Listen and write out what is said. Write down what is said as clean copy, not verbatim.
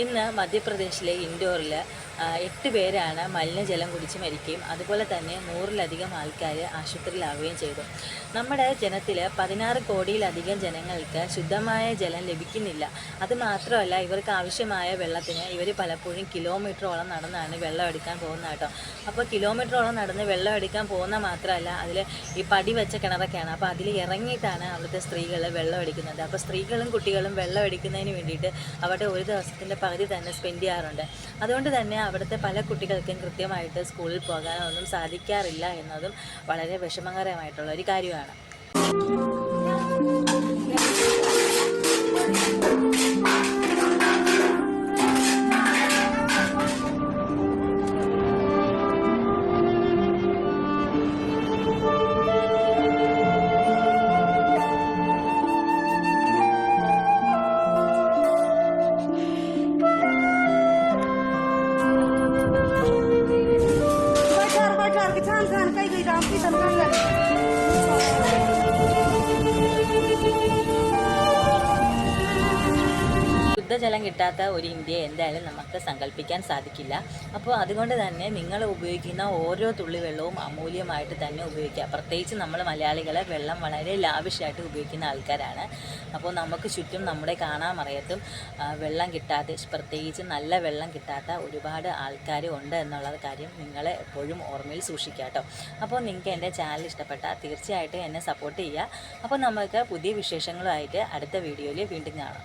ഇന്ന് മധ്യപ്രദേശിലെ ഇൻഡോറിൽ 8 പേരാണ് മലിനജലം കുടിച്ച് മരിക്കുകയും അതുപോലെ തന്നെ 100-ലധികം ആൾക്കാർ ആശുപത്രിയിലാവുകയും ചെയ്തു. നമ്മുടെ ജനത്തിൽ 16 കോടിയിലധികം ജനങ്ങൾക്ക് ശുദ്ധമായ ജലം ലഭിക്കുന്നില്ല. അതുമാത്രമല്ല, ഇവർക്ക് ആവശ്യമായ വെള്ളത്തിന് ഇവർ പലപ്പോഴും കിലോമീറ്ററോളം നടന്നാണ് വെള്ളം എടുക്കാൻ പോകുന്നത് കേട്ടോ. അപ്പോൾ കിലോമീറ്ററോളം നടന്ന് വെള്ളം എടുക്കാൻ പോകുന്ന മാത്രമല്ല, അതിൽ ഈ പടി വെച്ച കിണറൊക്കെയാണ്. അപ്പോൾ അതിൽ ഇറങ്ങിയിട്ടാണ് അവിടുത്തെ സ്ത്രീകൾ വെള്ളം എടുക്കുന്നത്. അപ്പോൾ സ്ത്രീകളും കുട്ടികളും വെള്ളം എടുക്കുന്നതിന് വേണ്ടിയിട്ട് അവിടെ ഒരു ദിവസത്തിൻ്റെ പകുതി തന്നെ സ്പെൻഡ് ചെയ്യാറുണ്ട്. അതുകൊണ്ട് തന്നെ അവിടുത്തെ പല കുട്ടികൾക്കും കൃത്യമായിട്ട് സ്കൂളിൽ പോകാനൊന്നും സാധിക്കാറില്ല എന്നതും വളരെ വിഷമകരമായിട്ടുള്ള ഒരു കാര്യമാണ്. ശുദ്ധജലം കിട്ടാത്ത ഒരു ഇന്ത്യ എന്തായാലും നമുക്ക് സങ്കല്പിക്കാൻ സാധിക്കില്ല. അപ്പോൾ അതുകൊണ്ട് തന്നെ നിങ്ങൾ ഉപയോഗിക്കുന്ന ഓരോ തുള്ളി വെള്ളവും അമൂല്യമായിട്ട് തന്നെ ഉപയോഗിക്കുക. പ്രത്യേകിച്ച് നമ്മൾ മലയാളികൾ വെള്ളം വളരെ ലാവിഷായിട്ട് ഉപയോഗിക്കുന്ന ആൾക്കാരാണ്. അപ്പോൾ നമുക്ക് ചുറ്റും നമ്മുടെ കാണാമറയത്തും വെള്ളം കിട്ടാതെ, പ്രത്യേകിച്ച് നല്ല വെള്ളം കിട്ടാത്ത ഒരുപാട് ആൾക്കാർ ഉണ്ട് എന്നുള്ള കാര്യം നിങ്ങൾ എപ്പോഴും ഓർമ്മയിൽ സൂക്ഷിക്കുക കേട്ടോ. അപ്പോൾ നിങ്ങൾക്ക് എൻ്റെ ചാനൽ ഇഷ്ടപ്പെട്ടാൽ തീർച്ചയായിട്ടും എന്നെ സപ്പോർട്ട് ചെയ്യുക. അപ്പോൾ നമുക്ക് പുതിയ വിശേഷങ്ങളുമായിട്ട് അടുത്ത വീഡിയോയിൽ വീണ്ടും കാണാം.